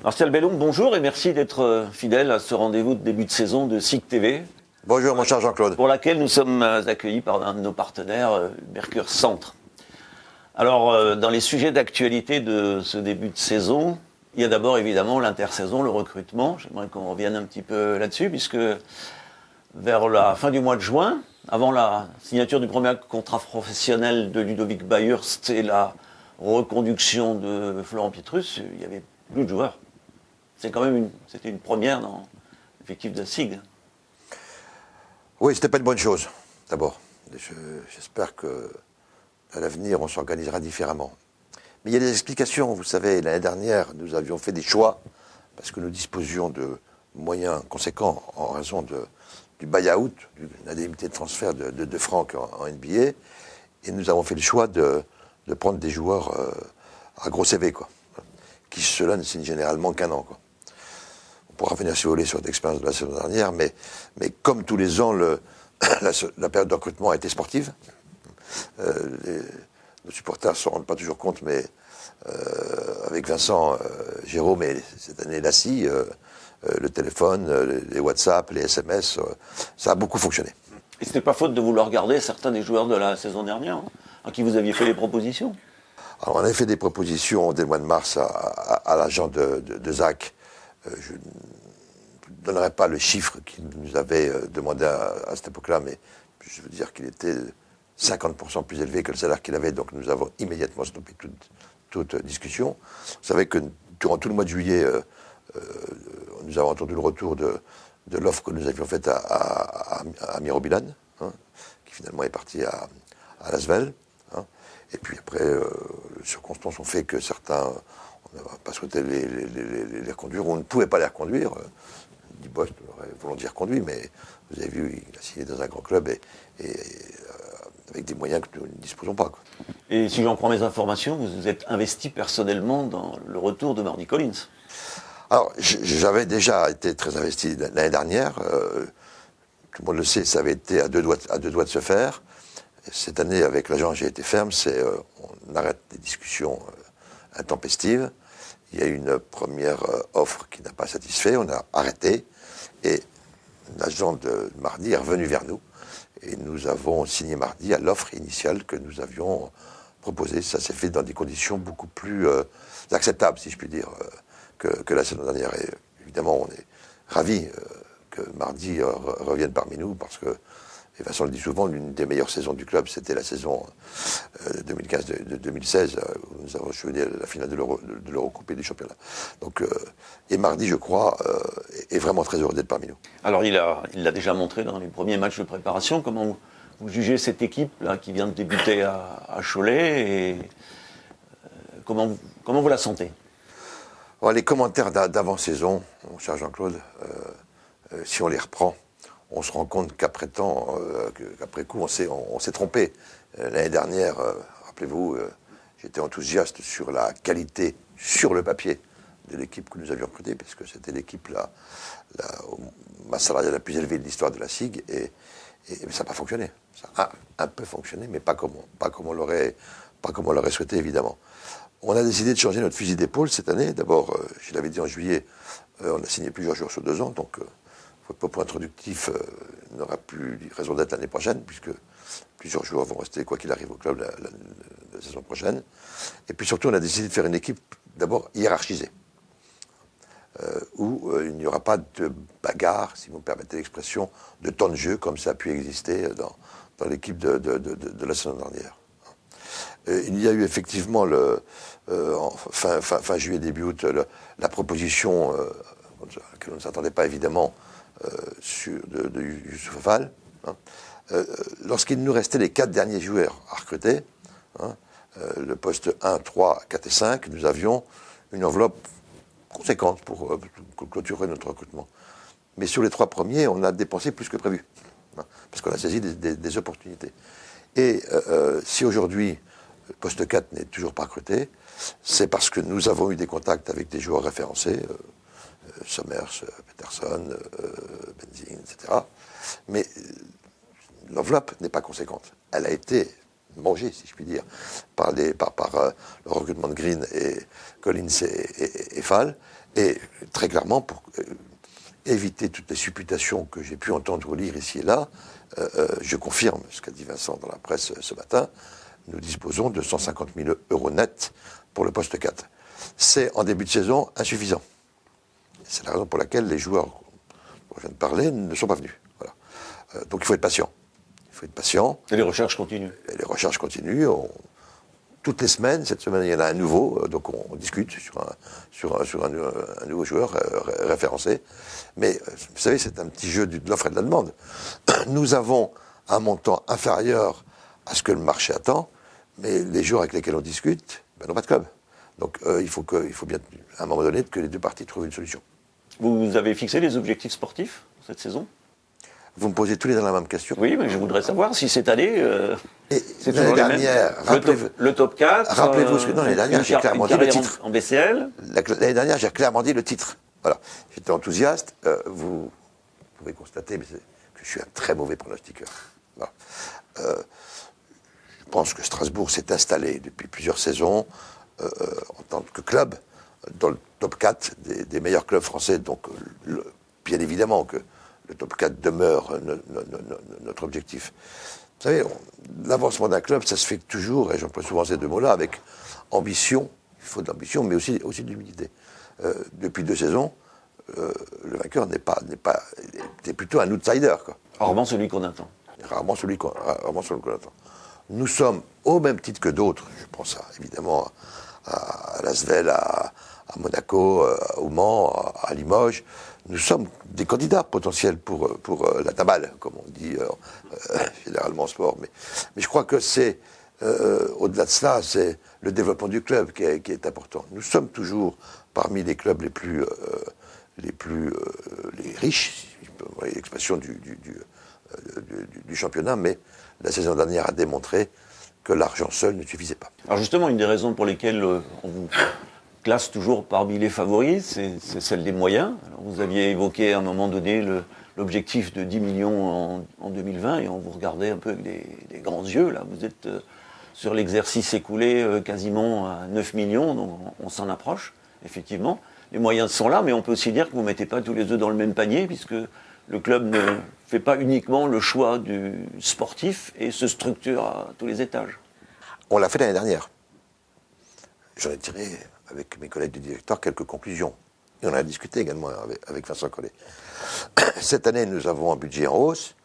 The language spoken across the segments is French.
Martial Bellon, bonjour et merci d'être fidèle à ce rendez-vous de début de saison de SIG TV. Bonjour mon cher Jean-Claude. Pour laquelle nous sommes accueillis par un de nos partenaires, Mercure Centre. Alors, dans les sujets d'actualité de ce début de saison, il y a d'abord évidemment l'intersaison, le recrutement. J'aimerais qu'on revienne un petit peu là-dessus, puisque vers la fin du mois de juin, avant la signature du premier contrat professionnel de Ludovic Bayerst et la reconduction de Florent Pietrus, il y avait plus de joueurs. C'était une première dans l'effectif de SIG. Oui, c'était pas une bonne chose, d'abord. J'espère qu'à l'avenir, on s'organisera différemment. Mais il y a des explications. Vous savez, l'année dernière, nous avions fait des choix parce que nous disposions de moyens conséquents en raison du buy-out, de l'indemnité de transfert de Franck en NBA. Et nous avons fait le choix de prendre des joueurs à gros CV, quoi, qui, cela ne signe généralement qu'un an, quoi. On pourra revenir, si vous voulez, sur l'expérience de la saison dernière, mais comme tous les ans, la période de recrutement a été sportive. Nos supporters ne se rendent pas toujours compte, mais avec Vincent, Jérôme et cette année Lassie, le téléphone, les WhatsApp, les SMS, ça a beaucoup fonctionné. Et ce n'est pas faute de vouloir garder certains des joueurs de la saison dernière, à qui vous aviez fait des propositions? Alors, on avait fait des propositions dès le mois de mars à l'agent de Zach. Je ne donnerai pas le chiffre qu'il nous avait demandé à cette époque-là, mais je veux dire qu'il était 50% plus élevé que le salaire qu'il avait, donc nous avons immédiatement stoppé toute discussion. Vous savez que durant tout le mois de juillet, nous avons entendu le retour de l'offre que nous avions faite à Mirobilan, qui finalement est parti à Lasvel. Et puis après, les circonstances ont fait que certains, on n'a pas souhaité les reconduire, on ne pouvait pas les reconduire. Guy Bost aurait volontiers reconduit, mais vous avez vu, il a signé dans un grand club et avec des moyens que nous ne disposons pas, quoi. Et si j'en prends mes informations, vous vous êtes investi personnellement dans le retour de Mardy Collins. Alors, j'avais déjà été très investi l'année dernière. Tout le monde le sait, ça avait été à deux doigts de se faire. Cette année, avec l'agent, j'ai été ferme. On arrête les discussions intempestives. Il y a eu une première offre qui n'a pas satisfait. On a arrêté. Et l'agent de Mardy est revenu vers nous. Et nous avons signé mardi à l'offre initiale que nous avions proposée. Ça s'est fait dans des conditions beaucoup plus acceptables, si je puis dire, que la saison dernière. Et évidemment, on est ravis que Mardy revienne parmi nous parce que, et Vincent le dit souvent, l'une des meilleures saisons du club, c'était la saison 2015-2016, où nous avons joué la finale de l'Eurocoupe et du championnat. Donc, et Mardy, je crois, est vraiment très heureux d'être parmi nous. Alors, il l'a déjà montré dans les premiers matchs de préparation. Comment vous jugez cette équipe là, qui vient de débuter à Cholet et comment vous la sentez? Alors, les commentaires d'avant-saison, mon cher Jean-Claude, si on les reprend, on se rend compte qu'après coup, on s'est trompé. L'année dernière, rappelez-vous, j'étais enthousiaste sur la qualité, sur le papier, de l'équipe que nous avions recrutée, parce que c'était l'équipe la masse salariale la plus élevée de l'histoire de la SIG, et ça n'a pas fonctionné. Ça a un peu fonctionné, mais pas comme on l'aurait souhaité, évidemment. On a décidé de changer notre fusil d'épaule cette année. D'abord, je l'avais dit en juillet, on a signé plusieurs joueurs sur 2 ans, donc votre propos introductif n'aura plus raison d'être l'année prochaine, puisque plusieurs joueurs vont rester, quoi qu'il arrive, au club la saison prochaine. Et puis surtout, on a décidé de faire une équipe d'abord hiérarchisée, où il n'y aura pas de bagarre, si vous me permettez l'expression, de temps de jeu, comme ça a pu exister dans l'équipe de la saison dernière. Il y a eu effectivement, fin juillet, début août, la proposition, à laquelle on ne s'attendait pas évidemment, de Youssouf Fall. Lorsqu'il nous restait les 4 derniers joueurs à recruter, le poste 1, 3, 4 et 5, nous avions une enveloppe conséquente pour clôturer notre recrutement. Mais sur les 3 premiers, on a dépensé plus que prévu, parce qu'on a saisi des opportunités. Et si aujourd'hui, le poste 4 n'est toujours pas recruté, c'est parce que nous avons eu des contacts avec des joueurs référencés, Sommers, Peterson, Benzing, etc. Mais l'enveloppe n'est pas conséquente. Elle a été mangée, si je puis dire, par le recrutement de Green et Collins et Fall. Et très clairement, pour éviter toutes les supputations que j'ai pu entendre ou lire ici et là, je confirme ce qu'a dit Vincent dans la presse ce matin, nous disposons de 150 000 euros nets pour le poste 4. C'est en début de saison insuffisant. C'est la raison pour laquelle les joueurs dont je viens de parler ne sont pas venus. Voilà. Donc il faut être patient. Il faut être patient. Et les recherches continuent. Et les recherches continuent. Toutes les semaines, cette semaine il y en a un nouveau, donc on discute sur un nouveau joueur référencé. Mais vous savez, c'est un petit jeu de l'offre et de la demande. Nous avons un montant inférieur à ce que le marché attend, mais les joueurs avec lesquels on discute n'ont pas de club. Donc il faut bien, à un moment donné, que les deux parties trouvent une solution. Vous avez fixé des objectifs sportifs cette saison? Vous me posez tous les deux la même question. Oui, mais je voudrais savoir si cette année, c'est l'année toujours dernière, le top 4. Rappelez-vous ce que... Non, l'année dernière, j'ai clairement dit le titre. En BCL. L'année dernière, j'ai clairement dit le titre. Voilà. J'étais enthousiaste. Vous pouvez constater que je suis un très mauvais pronostiqueur. Voilà. Je pense que Strasbourg s'est installé depuis plusieurs saisons en tant que club dans le top 4 des meilleurs clubs français. Donc, bien évidemment que le top 4 demeure notre objectif. Vous savez, l'avancement d'un club, ça se fait toujours, et j'emploie souvent ces deux mots-là, avec ambition. Il faut de l'ambition, mais aussi de l'humilité. Depuis 2 saisons, le vainqueur est plutôt un outsider, quoi. Rarement celui qu'on attend. Rarement celui qu'on attend. Nous sommes, au même titre que d'autres, je pense évidemment à Lasvel, à Monaco, au Mans, à Limoges, nous sommes des candidats potentiels pour la tabale, comme on dit généralement en sport. Mais je crois que c'est, au-delà de cela, c'est le développement du club qui est important. Nous sommes toujours parmi les clubs les plus riches, si je peux employer l'expression du championnat, mais la saison dernière a démontré que l'argent seul ne suffisait pas. Alors justement, une des raisons pour lesquelles on vous classe toujours parmi les favoris, c'est celle des moyens. Alors, vous aviez évoqué à un moment donné l'objectif de 10 millions en 2020, et on vous regardait un peu avec des grands yeux. Là, vous êtes sur l'exercice écoulé quasiment à 9 millions, donc on s'en approche, effectivement. Les moyens sont là, mais on peut aussi dire que vous ne mettez pas tous les œufs dans le même panier, puisque le club ne fait pas uniquement le choix du sportif et se structure à tous les étages. On l'a fait l'année dernière. J'en ai tiré, avec mes collègues du directeur, quelques conclusions. Et on a discuté également avec Vincent Collet. Cette année, nous avons un budget en hausse,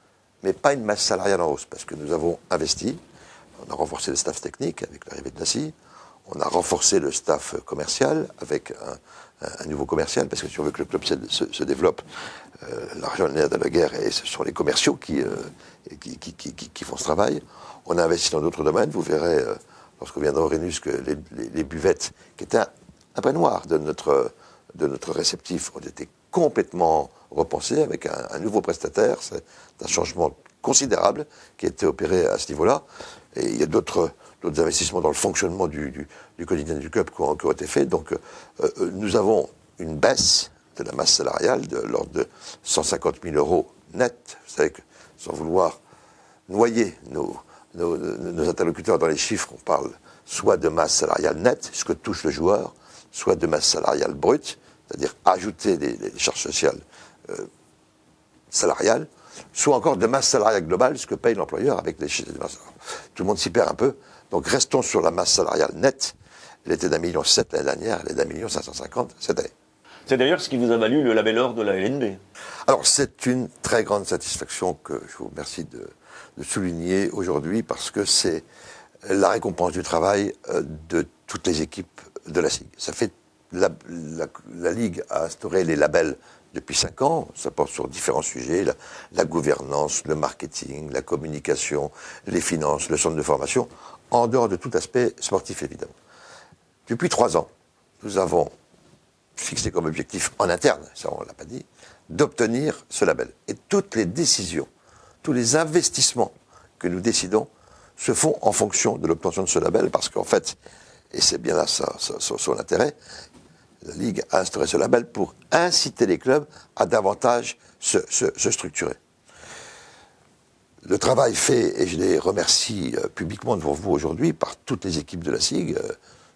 mais pas une masse salariale en hausse, parce que nous avons investi. On a renforcé le staff technique avec l'arrivée de Nassi. On a renforcé le staff commercial avec un nouveau commercial, parce que si on veut que le club se développe, l'argent est de la guerre et ce sont les commerciaux qui font ce travail. On a investi dans d'autres domaines. Vous verrez, lorsqu'on viendra au Rhenus, que les buvettes, qui étaient un peu noires de notre réceptif, ont été complètement repensées avec un nouveau prestataire. C'est un changement considérable qui a été opéré à ce niveau-là. Et il y a d'autres investissements dans le fonctionnement du quotidien du club qui ont été faits. Donc, nous avons une baisse de la masse salariale de l'ordre de 150 000 euros net. Vous savez que, sans vouloir noyer nos interlocuteurs dans les chiffres, on parle soit de masse salariale nette, ce que touche le joueur, soit de masse salariale brute, c'est-à-dire ajouter les charges sociales salariales, soit encore de masse salariale globale, ce que paye l'employeur avec les chiffres de masse. Tout le monde s'y perd un peu. Donc restons sur la masse salariale nette. Elle était d'1,7 million l'année dernière, elle est d'1,550 million cette année. C'est d'ailleurs ce qui vous a valu le label or de la LNB. Alors c'est une très grande satisfaction que je vous remercie de souligner aujourd'hui, parce que c'est la récompense du travail de toutes les équipes de la SIG. Ça fait la Ligue a instauré les labels depuis 5 ans, ça porte sur différents sujets, la gouvernance, le marketing, la communication, les finances, le centre de formation, en dehors de tout aspect sportif évidemment. Depuis 3 ans, nous avons fixé comme objectif en interne, ça on ne l'a pas dit, d'obtenir ce label. Et toutes les décisions, tous les investissements que nous décidons se font en fonction de l'obtention de ce label, parce qu'en fait, et c'est bien là son intérêt, la Ligue a instauré ce label pour inciter les clubs à davantage se structurer. Le travail fait, et je les remercie publiquement devant vous aujourd'hui, par toutes les équipes de la SIG,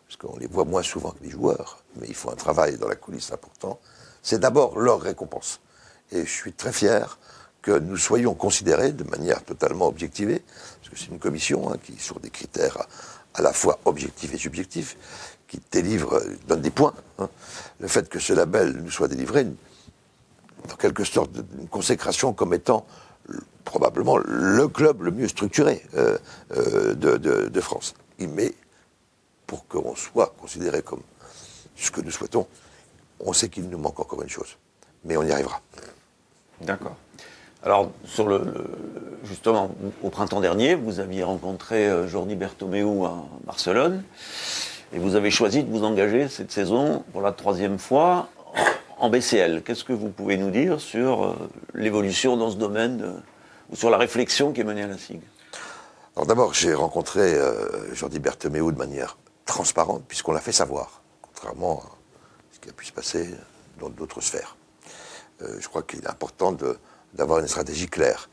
parce qu'on les voit moins souvent que les joueurs, mais ils font un travail dans la coulisse important, c'est d'abord leur récompense. Et je suis très fier que nous soyons considérés de manière totalement objectivée, parce que c'est une commission qui, sur des critères à la fois objectifs et subjectifs, qui donne des points. Le fait que ce label nous soit délivré, en quelque sorte, une consécration comme étant probablement le club le mieux structuré de France. Mais pour qu'on soit considéré comme ce que nous souhaitons, on sait qu'il nous manque encore une chose. Mais on y arrivera. D'accord. Alors, justement, au printemps dernier, vous aviez rencontré Jordi Bertomeu à Barcelone, et vous avez choisi de vous engager cette saison pour la 3e fois en BCL. Qu'est-ce que vous pouvez nous dire sur l'évolution dans ce domaine, ou sur la réflexion qui est menée à la SIG? Alors d'abord, j'ai rencontré Jordi Bertomeu de manière transparente, puisqu'on l'a fait savoir, contrairement à ce qui a pu se passer dans d'autres sphères. Je crois qu'il est important d'avoir une stratégie claire.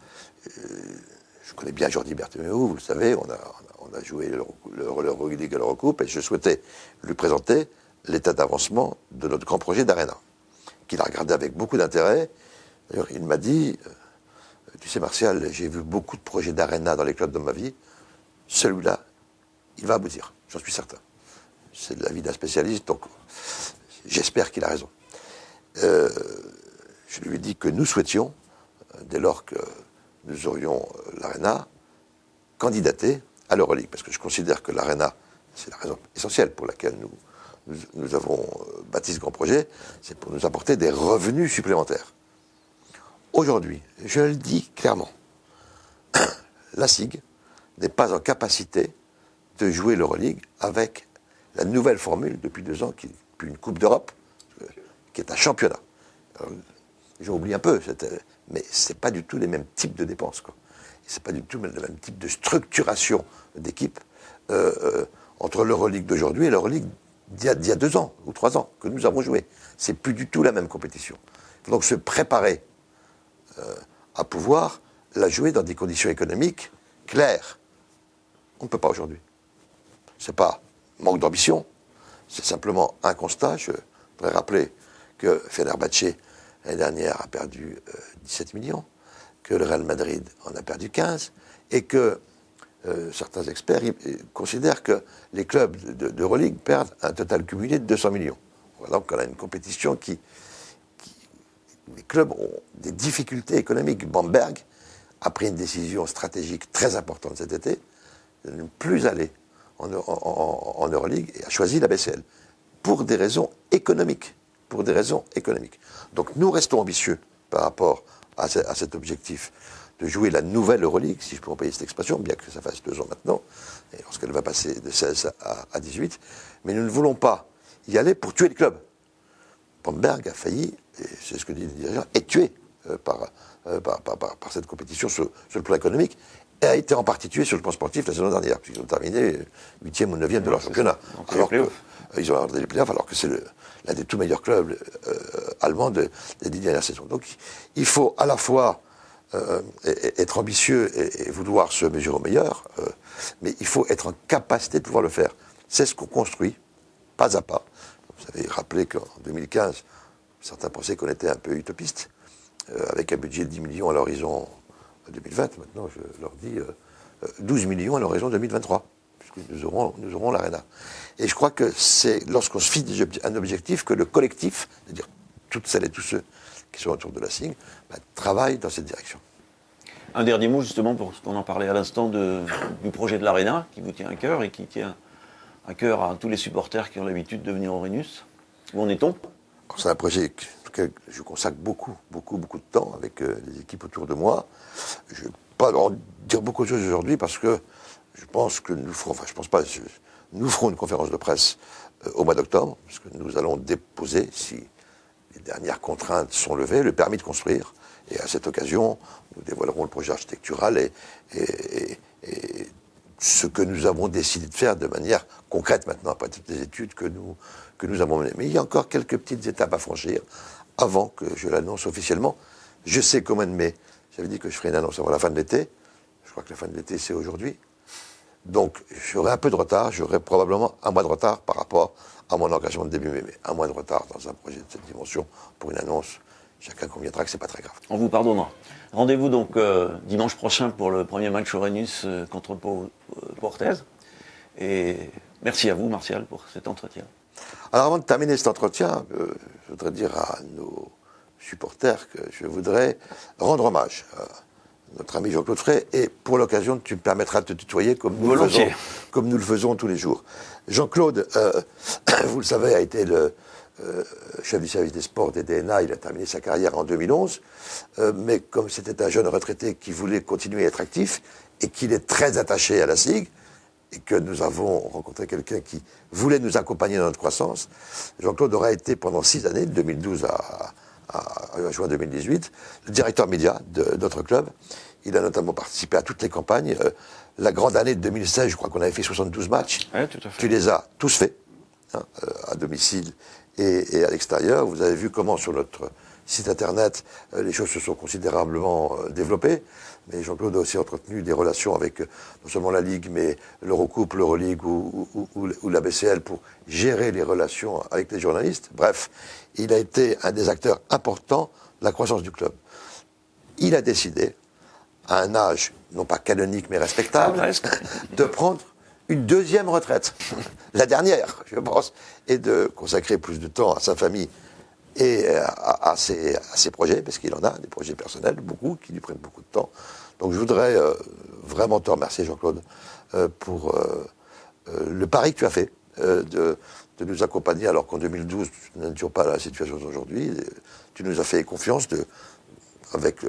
Je connais bien Jordi Bertomeu, vous le savez, on a joué l'Euroleague et l'Eurocoupe, et je souhaitais lui présenter l'état d'avancement de notre grand projet d'Arena, qu'il a regardé avec beaucoup d'intérêt. D'ailleurs, il m'a dit, tu sais Martial, j'ai vu beaucoup de projets d'Arena dans les clubs de ma vie, celui-là, il va aboutir, j'en suis certain. C'est de l'avis d'un spécialiste, donc j'espère qu'il a raison. Je lui ai dit que nous souhaitions, dès lors que nous aurions l'Arena, candidater à l'Euroleague, parce que je considère que l'Arena, c'est la raison essentielle pour laquelle nous avons bâti ce grand projet, c'est pour nous apporter des revenus supplémentaires. Aujourd'hui, je le dis clairement, la SIG n'est pas en capacité de jouer l'Euroleague avec la nouvelle formule depuis 2 ans, qui est puis une Coupe d'Europe, qui est un championnat. J'en oublie un peu, mais c'est pas du tout les mêmes types de dépenses, quoi. C'est pas du tout le même type de structuration d'équipe entre l'Euroleague d'aujourd'hui et l'Euroleague d'il y a 2 ans ou 3 ans que nous avons joué. C'est plus du tout la même compétition. Il faut donc se préparer à pouvoir la jouer dans des conditions économiques claires. On ne peut pas aujourd'hui. C'est pas manque d'ambition, c'est simplement un constat. Je voudrais rappeler que Fenerbahçe, l'année dernière, a perdu 17 millions, que le Real Madrid en a perdu 15, et que certains experts considèrent que les clubs d'Euroleague perdent un total cumulé de 200 millions. Voilà, donc on a une compétition où les clubs ont des difficultés économiques. Bamberg a pris une décision stratégique très importante cet été, de ne plus aller en Euroleague, et a choisi la BCL, pour des raisons économiques. Donc nous restons ambitieux par rapport à cet objectif de jouer la nouvelle Euroleague, si je peux employer cette expression, bien que ça fasse 2 ans maintenant, et lorsqu'elle va passer de 16 à 18, mais nous ne voulons pas y aller pour tuer le club. Bamberg a failli, et c'est ce que dit le dirigeant, être tué par cette compétition sur le plan économique, et a été en partie tué sur le plan sportif la saison dernière, puisqu'ils ont terminé 8e ou 9e de leur championnat. Ils ont abordé les playoffs, alors que c'est l'un des tout meilleurs clubs allemands des 10 dernières saisons. Donc il faut à la fois être ambitieux et vouloir se mesurer au meilleur, mais il faut être en capacité de pouvoir le faire. C'est ce qu'on construit, pas à pas. Vous avez rappelé qu'en 2015, certains pensaient qu'on était un peu utopiste, avec un budget de 10 millions à l'horizon 2020. Maintenant, je leur dis 12 millions à l'horizon 2023, puisque nous aurons l'Arena. Et je crois que c'est lorsqu'on se fixe un objectif que le collectif, c'est-à-dire toutes celles et tous ceux qui sont autour de la SIG, travaillent dans cette direction. Un dernier mot justement, pour ce qu'on en parlait à l'instant, du projet de l'Arena, qui vous tient à cœur et qui tient à cœur à tous les supporters qui ont l'habitude de venir au Rhenus. Où en est-on? C'est un projet auquel je consacre beaucoup de temps avec les équipes autour de moi. Je ne vais pas en dire beaucoup de choses aujourd'hui parce que je pense que nous ferons une conférence de presse au mois d'octobre, parce que nous allons déposer, si les dernières contraintes sont levées, le permis de construire. Et à cette occasion, nous dévoilerons le projet architectural et ce que nous avons décidé de faire de manière concrète maintenant, après toutes les études que nous avons menées. Mais il y a encore quelques petites étapes à franchir avant que je l'annonce officiellement. Je sais qu'au mois de mai, j'avais dit que je ferais une annonce avant la fin de l'été. Je crois que la fin de l'été, c'est aujourd'hui. Donc, j'aurai un peu de retard, j'aurai probablement un mois de retard par rapport à mon engagement de début mai. Mais un mois de retard dans un projet de cette dimension, pour une annonce, chacun conviendra que c'est pas très grave. On vous pardonnera. Rendez-vous donc dimanche prochain pour le premier match Orenus contre Portez. Et merci à vous, Martial, pour cet entretien. Alors, avant de terminer cet entretien, je voudrais dire à nos supporters que je voudrais rendre hommage à notre ami Jean-Claude Frey, et pour l'occasion, tu me permettras de te tutoyer comme nous le faisons tous les jours. Jean-Claude, vous le savez, a été le chef du service des sports des DNA. Il a terminé sa carrière en 2011, mais comme c'était un jeune retraité qui voulait continuer à être actif et qu'il est très attaché à la SIG, et que nous avons rencontré quelqu'un qui voulait nous accompagner dans notre croissance, Jean-Claude aura été pendant 6 années, de 2012 à juin 2018, le directeur média de notre club. Il a notamment participé à toutes les campagnes. La grande année de 2016, je crois qu'on avait fait 72 matchs. Oui, tout à fait. Tu les as tous faits, hein, à domicile et à l'extérieur. Vous avez vu comment sur notre site internet, les choses se sont considérablement développées. Mais Jean-Claude a aussi entretenu des relations avec non seulement la Ligue, mais l'Eurocoupe, l'Euroleague ou la BCL pour gérer les relations avec les journalistes. Bref, il a été un des acteurs importants de la croissance du club. Il a décidé, à un âge non pas canonique mais respectable, de prendre une deuxième retraite, la dernière, je pense, et de consacrer plus de temps à sa famille et à ses projets, parce qu'il en a des projets personnels, beaucoup, qui lui prennent beaucoup de temps. Donc je voudrais vraiment te remercier, Jean-Claude, pour le pari que tu as fait de nous accompagner, alors qu'en 2012, nous n'étions pas dans la situation d'aujourd'hui. Tu nous as fait confiance, avec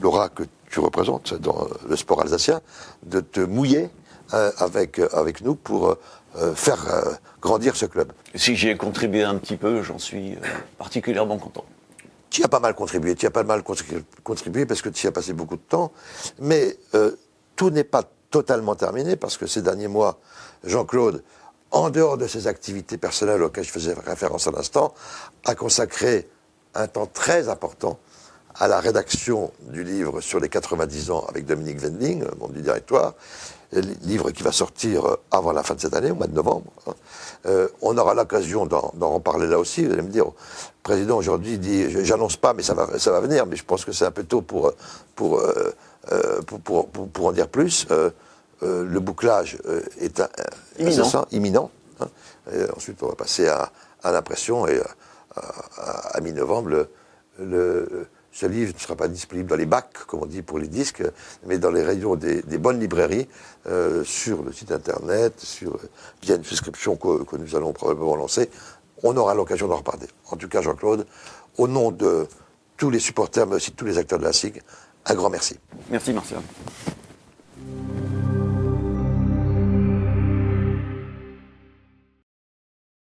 l'aura que tu représentes dans le sport alsacien, de te mouiller avec nous pour faire grandir ce club. Si j'y ai contribué un petit peu, j'en suis particulièrement content. Tu y as pas mal contribué, parce que tu y as passé beaucoup de temps, mais tout n'est pas totalement terminé, parce que ces derniers mois, Jean-Claude, en dehors de ses activités personnelles auxquelles je faisais référence à l'instant, a consacré un temps très important à la rédaction du livre sur les 90 ans avec Dominique Wendling, membre du directoire, livre qui va sortir avant la fin de cette année, au mois de novembre. On aura l'occasion d'en reparler là aussi. Vous allez me dire, le président aujourd'hui dit, j'annonce pas, mais ça va venir, mais je pense que c'est un peu tôt pour en dire plus. Le bouclage est imminent. Hein. Ensuite, on va passer à l'impression, et à mi-novembre, ce livre ne sera pas disponible dans les bacs, comme on dit pour les disques, mais dans les rayons des bonnes librairies, sur le site internet, via une souscription que nous allons probablement lancer. On aura l'occasion d'en reparler. En tout cas, Jean-Claude, au nom de tous les supporters, mais aussi de tous les acteurs de la SIG, un grand merci. Merci, Martial.